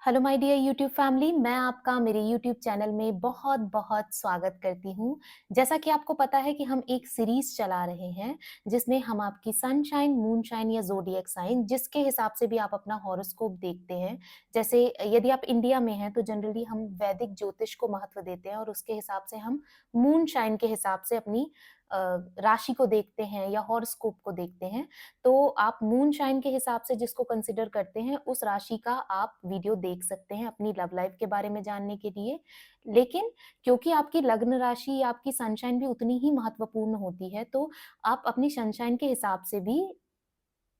Hello my dear YouTube family, मैं आपका मेरे यूट्यूब चैनल में बहुत-बहुत स्वागत करती हूँ। जैसा कि आपको पता है कि हम एक सीरीज़ चला रहे हैं, जिसमें हम आपकी सनशाइन, मूनशाइन या ज़ोडिएक साइन जिसके हिसाब से भी आप अपना हॉरोस्कोप देखते हैं। जैसे यदि आप इंडिया में हैं, तो जनरली हम वैदिक ज्योतिष को महत्व देते हैं और उसके हिसाब से हम मूनशाइन के हिसाब से अपनी अ, राशि को देखते हैं या हॉरोस्कोप को देखते हैं। तो आप मूनशाइन के हिसाब से जिसको कंसिडर करते हैं, उस राशि का आप वीडियो देख सकते हैं अपनी लव लाइफ के बारे में जानने के लिए। लेकिन क्योंकि आपकी लग्न राशि या आपकी सनशाइन भी उतनी ही महत्वपूर्ण होती है, तो आप अपनी सनशाइन के हिसाब से भी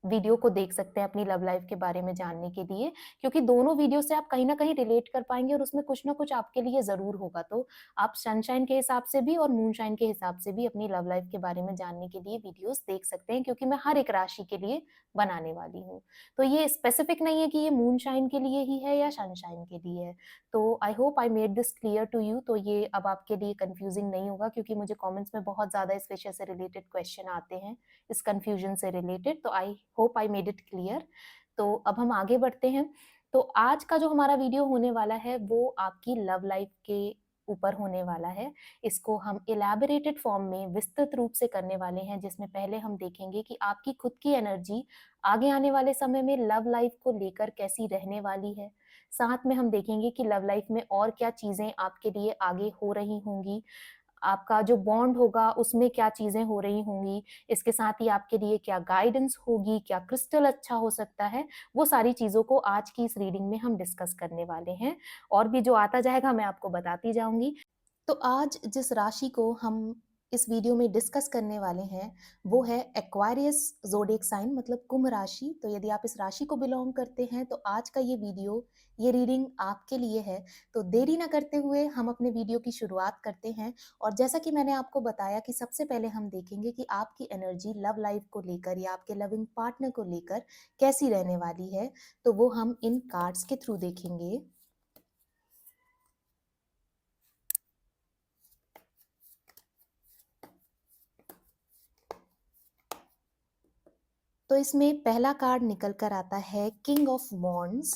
वीडियो को देख सकते हैं अपनी लव लाइफ के बारे में जानने के लिए, क्योंकि दोनों वीडियो से आप कहीं न कहीं रिलेट कर पाएँगे और उसमें कुछ न कुछ आपके लिए ज़रूर होगा। तो आप सनशाइन के हिसाब से भी और मूनशाइन के हिसाब से भी अपनी लव लाइफ के बारे में जानने के लिए वीडियोज़ देख सकते हैं, क्योंकि मैं हर एक राशि के लिए बनाने वाली हूँ। तो ये स्पेसिफिक नहीं है कि ये मूनशाइन के लिए ही है या सनशाइन के लिए है। तो I hope I made this clear to you. तो ये अब आपके लिए कन्फ्यूज़िंग नहीं होगा, क्योंकि मुझे कमेंट्स में बहुत ज़्यादा इस विषय से रिलेटेड क्वेश्चन आते हैं। इस कन्फ्यूजन से रिलेटेड, तो I hope I made it clear. तो अब हम आगे बढ़ते हैं। तो आज का जो हमारा वीडियो होने वाला है वो आपकी लव लाइफ के ऊपर होने वाला है। इसको हम इलैबोरेटेड फॉर्म में विस्तृत रूप से करने वाले हैं, जिसमें पहले हम देखेंगे कि आपकी खुद की एनर्जी आगे आने वाले समय में लव लाइफ को लेकर कैसी रहने वाली है। साथ में हम देखेंगे कि लव लाइफ में और क्या चीज़ें आपके लिए आगे हो रही होंगी, आपका जो बॉन्ड होगा उसमें क्या चीज़ें हो रही होंगी, इसके साथ ही आपके लिए क्या गाइडेंस होगी, क्या क्रिस्टल अच्छा हो सकता है, वो सारी चीज़ों को आज की इस रीडिंग में हम डिस्कस करने वाले हैं। और भी जो आता जाएगा मैं आपको बताती जाऊँगी। तो आज जिस राशि को हम इस वीडियो में डिस्कस करने वाले हैं, वो है एक्वारियस ज़ोडिएक साइन, मतलब कुंभ राशि। तो यदि आप इस राशि को बिलॉन्ग करते हैं, तो आज का ये वीडियो, ये रीडिंग आपके लिए है। तो देरी ना करते हुए हम अपने वीडियो की शुरुआत करते हैं। और जैसा कि मैंने आपको बताया कि सबसे पहले हम देखेंगे कि आपकी एनर्जी लव लाइफ को लेकर या आपके लविंग पार्टनर को लेकर कैसी रहने वाली है। तो वो हम इन कार्ड्स के थ्रू देखेंगे। तो इसमें पहला कार्ड निकल कर आता है किंग ऑफ वॉन्ड्स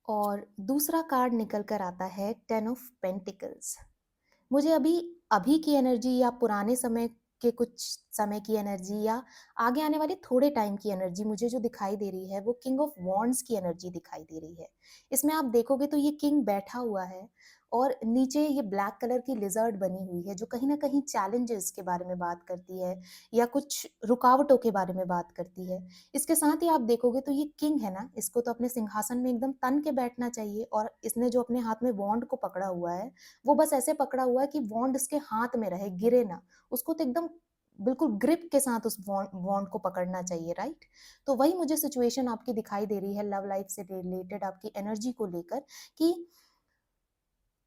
और दूसरा कार्ड निकल कर आता है टेन ऑफ पेंटिकल्स। मुझे अभी अभी की एनर्जी या पुराने समय के कुछ समय की एनर्जी या आगे आने वाले थोड़े टाइम की एनर्जी मुझे जो दिखाई दे रही है, वो किंग ऑफ वॉन्ड्स की एनर्जी दिखाई दे रही है। इसमें आप देखोगे तो ये किंग बैठा हुआ है और नीचे ये ब्लैक कलर की लिजर्ड बनी हुई है, जो कहीं ना कहीं चैलेंजेस के बारे में बात करती है या कुछ रुकावटों के बारे में बात करती है। इसके साथ ही आप देखोगे तो ये किंग है ना, इसको तो अपने सिंहासन में एकदम तन के बैठना चाहिए, और इसने जो अपने हाथ में वॉन्ड को पकड़ा हुआ है, वो बस ऐसे पकड़ा हुआ है कि वॉन्ड उसके हाथ में रहे, गिरे ना। उसको तो एकदम बिल्कुल ग्रिप के साथ उस वॉन्ड वॉन्ड को पकड़ना चाहिए, राइट? तो वही मुझे सिचुएशन आपकी दिखाई दे रही है लव लाइफ से रिलेटेड, आपकी एनर्जी को लेकर, कि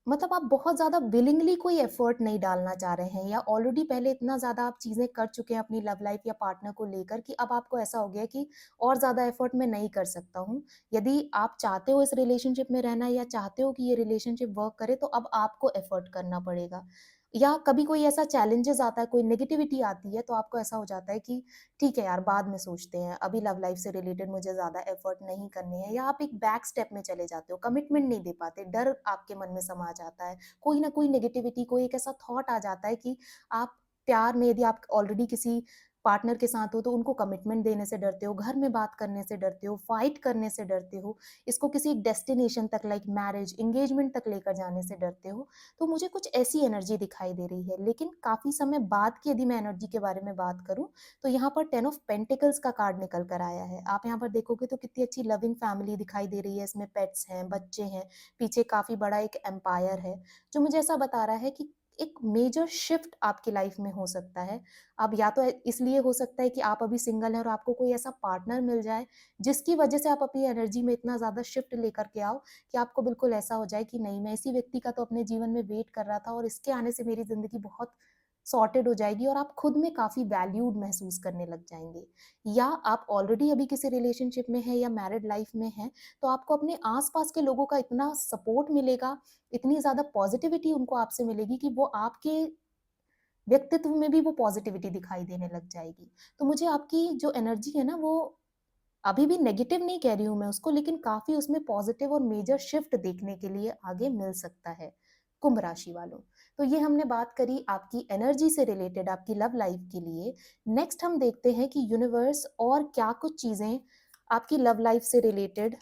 मतलब आप बहुत ज़्यादा विलिंगली कोई एफर्ट नहीं डालना चाह रहे हैं, या ऑलरेडी पहले इतना ज़्यादा आप चीज़ें कर चुके हैं अपनी लव लाइफ या पार्टनर को लेकर कि अब आपको ऐसा हो गया है कि और ज़्यादा एफर्ट मैं नहीं कर सकता हूँ। यदि आप चाहते हो इस रिलेशनशिप में रहना या चाहते हो कि ये रिलेशनशिप वर्क करे, तो अब आपको एफर्ट करना पड़ेगा। या कभी कोई ऐसा चैलेंजेस आता है, कोई नेगेटिविटी आती है, तो आपको ऐसा हो जाता है कि ठीक है यार, बाद में सोचते हैं, अभी लव लाइफ से रिलेटेड मुझे ज़्यादा एफर्ट नहीं करने हैं, या आप एक बैक स्टेप में चले जाते हो, कमिटमेंट नहीं दे पाते, डर आपके मन में समा जाता है, कोई ना कोई नेगेटिविटी, कोई एक ऐसा थॉट आ जाता है कि आप प्यार में, यदि आप ऑलरेडी किसी पार्टनर के साथ हो, तो उनको कमिटमेंट देने से डरते हो, घर में बात करने से डरते हो, फाइट करने से डरते हो, इसको किसी डेस्टिनेशन तक लाइक मैरिज, एंगेजमेंट तक लेकर जाने से डरते हो। तो मुझे कुछ ऐसी एनर्जी दिखाई दे रही है। लेकिन काफ़ी समय बाद की यदि मैं एनर्जी के बारे में बात करूँ, तो यहाँ पर 10 ऑफ पेंटिकल्स का कार्ड निकल कर आया है। आप यहाँ पर देखोगे तो कितनी अच्छी लविंग फैमिली दिखाई दे रही है, इसमें पेट्स हैं, बच्चे हैं, पीछे काफ़ी बड़ा एक एम्पायर है, जो मुझे ऐसा बता रहा है कि एक मेजर शिफ्ट आपकी लाइफ में हो सकता है। अब या तो इसलिए हो सकता है कि आप अभी सिंगल हैं और आपको कोई ऐसा पार्टनर मिल जाए, जिसकी वजह से आप अपनी एनर्जी में इतना ज़्यादा शिफ्ट लेकर के आओ कि आपको बिल्कुल ऐसा हो जाए कि नहीं, मैं इसी व्यक्ति का तो अपने जीवन में वेट कर रहा था और इसके आने से मेरी ज़िंदगी बहुत सॉर्टेड हो जाएगी और आप खुद में काफ़ी वैल्यूड महसूस करने लग जाएँगे। या आप ऑलरेडी अभी किसी रिलेशनशिप में हैं या मैरिड लाइफ में हैं, तो आपको अपने आस-पास के लोगों का इतना सपोर्ट मिलेगा, इतनी ज़्यादा पॉज़िटिविटी उनको आपसे मिलेगी कि वो आपके व्यक्तित्व में भी वो पॉज़िटिविटी दिखाई देने लग जाएगी। तो मुझे आपकी जो एनर्जी है ना, वो अभी भी नेगेटिव नहीं कह रही हूँ मैं उसको, लेकिन काफ़ी उसमें पॉजिटिव और मेजर शिफ्ट देखने के लिए आगे मिल सकता है कुंभ राशि वालों। तो ये हमने बात करी आपकी एनर्जी से रिलेटेड आपकी लव लाइफ के लिए। नेक्स्ट हम देखते हैं कि यूनिवर्स और क्या कुछ चीज़ें आपकी लव लाइफ से रिलेटेड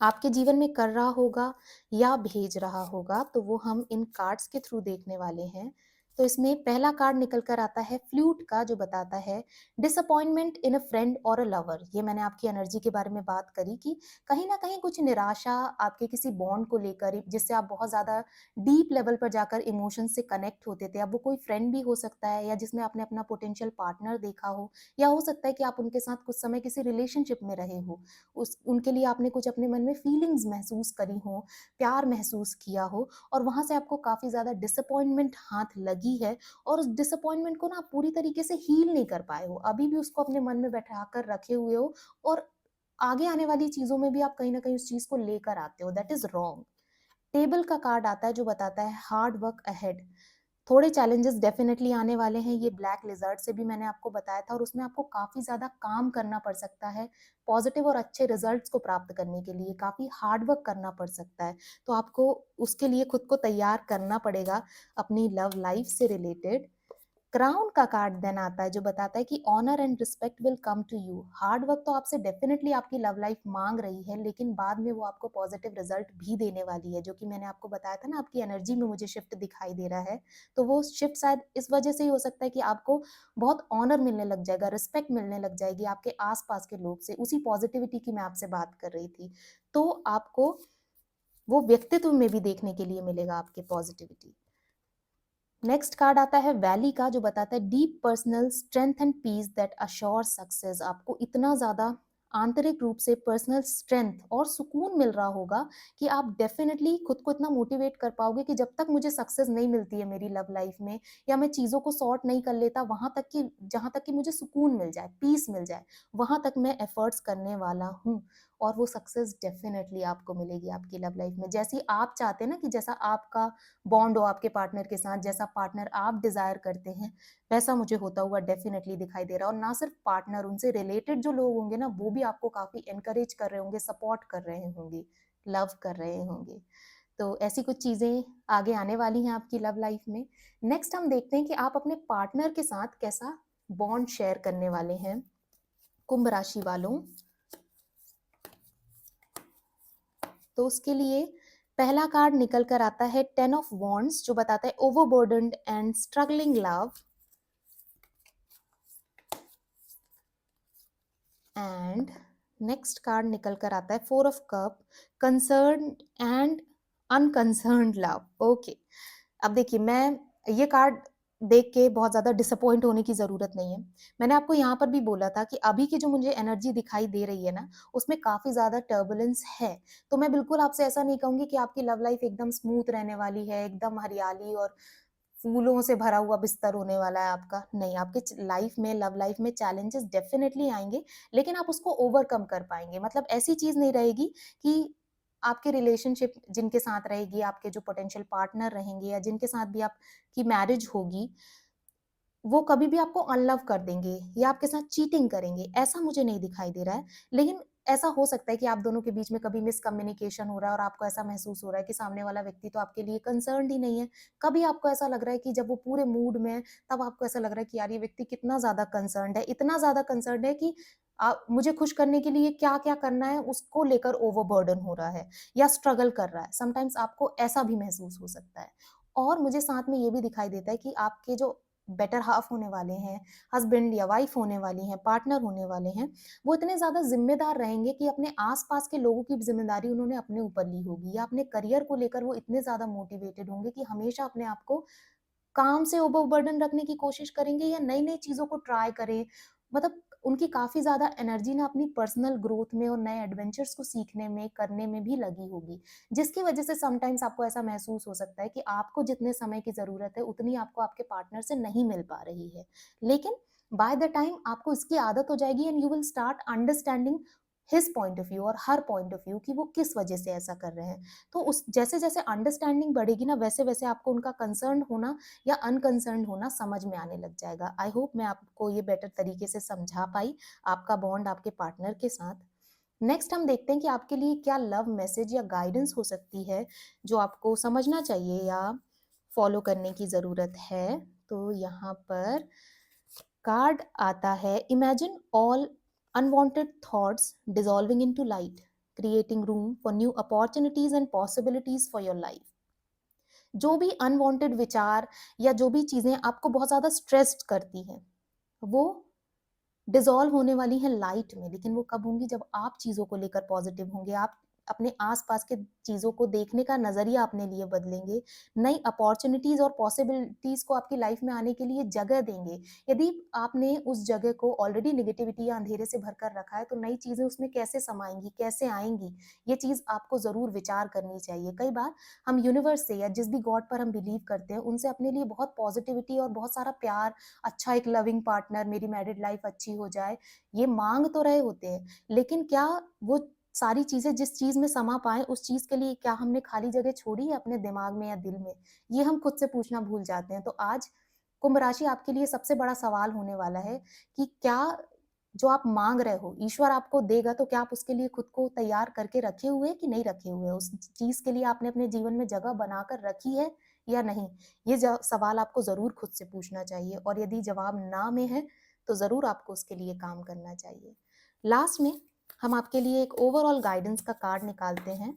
आपके जीवन में कर रहा होगा या भेज रहा होगा, तो वो हम इन कार्ड्स के थ्रू देखने वाले हैं। तो इसमें पहला कार्ड निकल कर आता है फ्लूट का, जो बताता है डिसअपॉइंटमेंट इन अ फ्रेंड और अ लवर। ये मैंने आपकी एनर्जी के बारे में बात करी कि कहीं ना कहीं कुछ निराशा आपके किसी बॉन्ड को लेकर, जिससे आप बहुत ज़्यादा डीप लेवल पर जाकर इमोशन से कनेक्ट होते थे। अब वो कोई फ्रेंड भी हो सकता है, या जिसमें आपने अपना पोटेंशियल पार्टनर देखा हो, या हो सकता है कि आप उनके साथ कुछ समय किसी रिलेशनशिप में रहे हो, उस उनके लिए आपने कुछ अपने मन में फीलिंग्स महसूस करी हो, प्यार महसूस किया हो, और वहाँ से आपको काफ़ी ज़्यादा डिसअपॉइंटमेंट हाथ लगी है, और उस डिसअपॉइंटमेंट को ना आप पूरी तरीके से हील नहीं कर पाए हो, अभी भी उसको अपने मन में बैठा कर रखे हुए हो, और आगे आने वाली चीज़ों में भी आप कहीं न कहीं उस चीज़ को लेकर आते हो, दैट इज़ रॉन्ग। टेबल का कार्ड आता है जो बताता है हार्ड वर्क अहेड। थोड़े चैलेंजेस डेफिनेटली आने वाले हैं, ये ब्लैक लिजर्ड से भी मैंने आपको बताया था, और उसमें आपको काफ़ी ज़्यादा काम करना पड़ सकता है पॉजिटिव और अच्छे रिजल्ट्स को प्राप्त करने के लिए, काफ़ी हार्ड वर्क करना पड़ सकता है। तो आपको उसके लिए खुद को तैयार करना पड़ेगा अपनी लव लाइफ से रिलेटेड। क्राउन का कार्ड देन आता है जो बताता है कि honour and respect will come to you. Hard work तो आपसे डेफिनेटली आपकी लव लाइफ मांग रही है, लेकिन बाद में वो आपको पॉजिटिव रिजल्ट भी देने वाली है, जो कि मैंने आपको बताया था ना, आपकी एनर्जी में मुझे शिफ्ट दिखाई दे रहा है। तो वो शिफ्ट शायद इस वजह से ही हो सकता है कि आपको बहुत ऑनर मिलने लग जाएगा, रिस्पेक्ट मिलने लग जाएगी आपके आसपास के लोग से, उसी पॉजिटिविटी की मैं आपसे बात कर रही थी। तो आपको वो व्यक्तित्व में भी देखने के लिए मिलेगा आपके पॉजिटिविटी। नेक्स्ट कार्ड आता है वैली का, जो बताता है deep personal strength and peace that assure success. आपको इतना ज़्यादा आंतरिक रूप से पर्सनल स्ट्रेंथ और सुकून मिल रहा होगा कि आप डेफिनेटली खुद को इतना मोटिवेट कर पाओगे कि जब तक मुझे सक्सेस नहीं मिलती है मेरी लव लाइफ में, या मैं चीज़ों को सॉर्ट नहीं कर लेता वहाँ तक कि जहाँ तक कि मुझे सुकून मिल जाए, पीस मिल जाए, वहाँ तक मैं एफर्ट्स करने वाला हूँ, और वो सक्सेस डेफिनेटली आपको मिलेगी आपकी लव लाइफ में, जैसी आप चाहते हैं ना, कि जैसा आपका बॉन्ड हो आपके पार्टनर के साथ, जैसा पार्टनर आप डिजायर करते हैं, वैसा मुझे होता हुआ डेफिनेटली दिखाई दे रहा है। और ना सिर्फ पार्टनर, उनसे रिलेटेड जो लोग होंगे ना, वो भी आपको काफी एनकरेज कर रहे होंगे, सपोर्ट कर रहे होंगे, लव कर रहे होंगे। तो ऐसी कुछ चीजें आगे आने वाली हैं आपकी लव लाइफ में। नेक्स्ट हम देखते हैं कि आप अपने पार्टनर के साथ कैसा बॉन्ड शेयर करने वाले हैं कुंभ राशि वालों। तो उसके लिए पहला कार्ड निकल कर आता है 10 ऑफ वॉन्ड्स, जो बताता है overburdened and struggling love. And next card निकल कर आता है 4 of cup, concern and unconcerned love. Okay, अब देखिए, मैं ये कार्ड देख के बहुत ज़्यादा डिसअपॉइंट होने की ज़रूरत नहीं है। मैंने आपको यहाँ पर भी बोला था कि अभी की जो मुझे एनर्जी दिखाई दे रही है ना, उसमें काफ़ी ज़्यादा टर्बुलेंस है। तो मैं बिल्कुल आपसे ऐसा नहीं कहूँगी कि आपकी लव लाइफ एकदम स्मूथ रहने वाली है, एकदम हरियाली और फूलों से भरा हुआ बिस्तर होने वाला है आपका। नहीं, आपके लाइफ में, लव लाइफ में चैलेंजेस डेफिनेटली आएँगे, लेकिन आप उसको ओवरकम कर पाएँगे। मतलब ऐसी चीज़ नहीं रहेगी कि आपके रिलेशनशिप जिनके साथ रहेगी, आपके जो पोटेंशियल पार्टनर रहेंगे, या जिनके साथ भी आपकी मैरिज होगी, वो कभी भी आपको अनलव कर देंगे या आपके साथ चीटिंग करेंगे, ऐसा मुझे नहीं दिखाई दे रहा है। लेकिन ऐसा हो सकता है कि आप दोनों के बीच में कभी मिसकम्युनिकेशन हो रहा है, और आपको ऐसा महसूस हो रहा है कि सामने वाला व्यक्ति तो आपके लिए कंसर्न्ड ही नहीं है। कभी आपको ऐसा लग रहा है कि जब वो पूरे मूड में है, तब आपको ऐसा लग रहा है कि यार ये व्यक्ति कितना ज़्यादा कंसर्न्ड है, इतना ज़्यादा कंसर्न्ड है कि मुझे खुश करने के लिए क्या-क्या करना है उसको लेकर ओवरबर्डन हो रहा है, या स्ट्रगल कर रहा है। समटाइम्स आपको ऐसा भी महसूस हो सकता है। और मुझे साथ में ये भी दिखाई देता है कि आपके जो बेटर हाफ होने वाले हैं, हस्बैंड या वाइफ होने वाली हैं, पार्टनर होने वाले हैं, वो इतने ज़्यादा ज़िम्मेदार रहेंगे कि अपने आस-पास के लोगों की ज़िम्मेदारी उन्होंने अपने ऊपर ली होगी, या अपने करियर को लेकर वो इतने ज़्यादा मोटिवेटेड होंगे कि हमेशा अपने आप को काम से ओवरबर्डन रखने की कोशिश करेंगे, या नई-नई चीज़ों को ट्राई करें। मतलब उनकी काफ़ी ज़्यादा एनर्जी ना अपनी पर्सनल ग्रोथ में और नए एडवेंचर्स को सीखने में, करने में भी लगी होगी। जिसकी वजह से समटाइम्स आपको ऐसा महसूस हो सकता है कि आपको जितने समय की ज़रूरत है, उतनी आपको आपके पार्टनर से नहीं मिल पा रही है। लेकिन बाय द टाइम आपको इसकी आदत हो जाएगी, and you will start understanding his point of view और हर पॉइंट ऑफ व्यू कि वो किस वजह से ऐसा कर रहे हैं। तो उस जैसे जैसे अंडरस्टैंडिंग बढ़ेगी ना, वैसे वैसे आपको उनका कंसर्न होना या अनकंसर्न होना समझ में आने लग जाएगा। आई होप मैं आपको ये बेटर तरीके से समझा पाई आपका बॉन्ड आपके पार्टनर के साथ। नेक्स्ट हम देखते हैं कि आपके लिए क्या लव मैसेज या गाइडेंस हो सकती है जो आपको समझना चाहिए या फॉलो करने की ज़रूरत है। तो यहाँ पर कार्ड आता है, imagine all unwanted thoughts dissolving into light, creating room for new opportunities and possibilities for your life. जो भी अनवांटेड विचार या जो भी चीज़ें आपको बहुत ज़्यादा स्ट्रेस्ड करती हैं, वो डिसॉल्व होने वाली हैं लाइट में। लेकिन वो कब होंगी? जब आप चीज़ों को लेकर पॉजिटिव होंगे, आप अपने आसपास के चीज़ों को देखने का नज़रिया अपने लिए बदलेंगे, नई अपॉर्चुनिटीज़ और पॉसिबिलिटीज़ को आपकी लाइफ में आने के लिए जगह देंगे। यदि आपने उस जगह को ऑलरेडी नेगेटिविटी या अंधेरे से भरकर रखा है, तो नई चीज़ें उसमें कैसे समाएँगी, कैसे आएँगी? ये चीज़ आपको ज़रूर विचार करनी चाहिए। कई बार हम यूनिवर्स से या जिस भी गॉड पर हम बिलीव करते हैं, उनसे अपने लिए बहुत पॉजिटिविटी और बहुत सारा प्यार, अच्छा एक लविंग पार्टनर, मेरी मैरिड लाइफ अच्छी हो जाए, ये मांग तो रहे होते हैं, लेकिन क्या वो सारी चीजें जिस चीज में समा पाए, उस चीज के लिए क्या हमने खाली जगह छोड़ी है अपने दिमाग में या दिल में? ये हम खुद से पूछना भूल जाते हैं। तो आज कुंभ राशि आपके लिए सबसे बड़ा सवाल होने वाला है कि क्या जो आप मांग रहे हो ईश्वर आपको देगा, तो क्या आप उसके लिए खुद को तैयार करके रखे हुए कि नहीं रखे हुए? उस चीज के लिए आपने अपने जीवन में जगह बनाकर रखी है या नहीं? ये सवाल आपको ज़रूर खुद से पूछना चाहिए, और यदि जवाब ना में है, तो ज़रूर आपको उसके लिए काम करना चाहिए। लास्ट में हम आपके लिए एक ओवरऑल गाइडेंस का कार्ड निकालते हैं।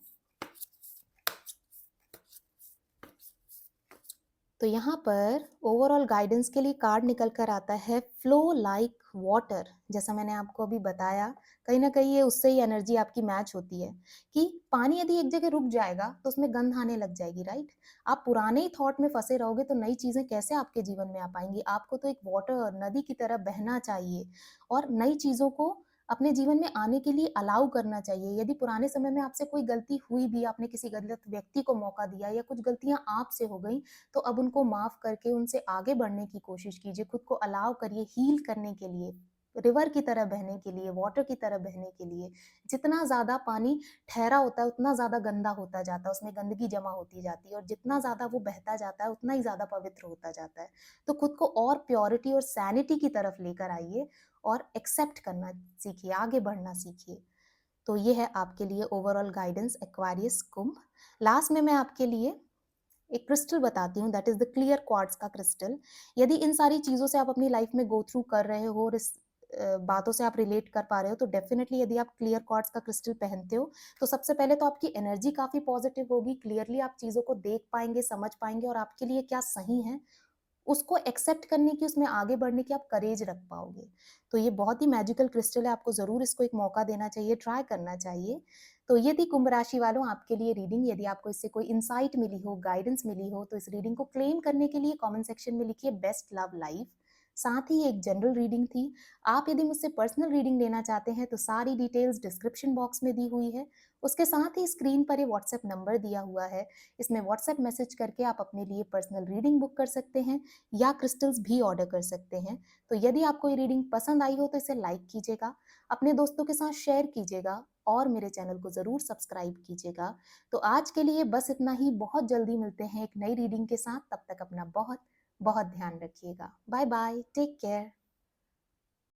तो यहाँ पर ओवरऑल गाइडेंस के लिए कार्ड निकल कर आता है, फ्लो लाइक वाटर। जैसा मैंने आपको अभी बताया, कहीं ना कहीं ये उससे ही एनर्जी आपकी मैच होती है कि पानी यदि एक जगह रुक जाएगा तो उसमें गंध आने लग जाएगी, राइट? आप पुराने ही थॉट में फंसे रहोगे तो नई चीजें कैसे आपके जीवन में आ पाएंगी? आपको तो एक वाटर नदी की तरह बहना चाहिए और नई चीजों को अपने जीवन में आने के लिए अलाउ करना चाहिए। यदि पुराने समय में आपसे कोई गलती हुई भी, आपने किसी गलत व्यक्ति को मौका दिया या कुछ गलतियां आपसे हो गई, तो अब उनको माफ करके उनसे आगे बढ़ने की कोशिश कीजिए। खुद को अलाउ करिए हील करने के लिए, रिवर की तरह बहने के लिए, वाटर की तरह बहने के लिए। जितना ज्यादा पानी ठहरा होता है उतना ज्यादा गंदा होता जाता है, उसमें गंदगी जमा होती जाती है, और जितना ज्यादा वो बहता जाता है उतना ही ज्यादा पवित्र होता जाता है। तो खुद को और प्योरिटी और सैनिटी की तरफ लेकर आइए और एक्सेप्ट करना सीखिए, आगे बढ़ना सीखिए। तो ये है आपके लिए ओवरऑल गाइडेंस एक्वारियस कुंभ। लास्ट में मैं आपके लिए एक क्रिस्टल बताती हूँ, that is the clear quartz का क्रिस्टल। यदि इन सारी चीज़ों से आप अपनी लाइफ में गो थ्रू कर रहे हो और इस बातों से आप रिलेट कर पा रहे हो, तो डेफिनेटली यदि आप क्लियर क्वार्ट्ज का क्रिस्टल पहनते हो, तो सबसे पहले तो आपकी एनर्जी काफ़ी पॉजिटिव होगी, क्लियरली आप चीज़ों को देख पाएंगे, समझ पाएंगे, और आपके लिए क्या सही है उसको एक्सेप्ट करने की, उसमें आगे बढ़ने की आप करेज रख पाओगे। तो ये बहुत ही मैजिकल क्रिस्टल है, आपको ज़रूर इसको एक मौका देना चाहिए, ट्राई करना चाहिए। तो ये थी कुंभ राशि वालों आपके लिए रीडिंग। यदि आपको इससे कोई इंसाइट मिली हो, गाइडेंस मिली हो, तो इस रीडिंग को क्लेम करने के लिए कमेंट सेक्शन में लिखिए बेस्ट लव लाइफ। साथ ही एक जनरल रीडिंग थी। आप यदि मुझसे पर्सनल रीडिंग लेना चाहते हैं तो सारी डिटेल्स डिस्क्रिप्शन बॉक्स में दी हुई है। उसके साथ ही स्क्रीन पर ये व्हाट्सएप नंबर दिया हुआ है, इसमें व्हाट्सएप मैसेज करके आप अपने लिए पर्सनल रीडिंग बुक कर सकते हैं या क्रिस्टल्स भी ऑर्डर कर सकते हैं। तो यदि आपको ये रीडिंग पसंद आई हो तो इसे लाइक कीजिएगा, अपने दोस्तों के साथ शेयर कीजिएगा, और मेरे चैनल को ज़रूर सब्सक्राइब कीजिएगा। तो आज के लिए बस इतना ही, बहुत जल्दी मिलते हैं एक नई रीडिंग के साथ। तब तक अपना बहुत बहुत ध्यान रखिएगा। Bye bye, take care.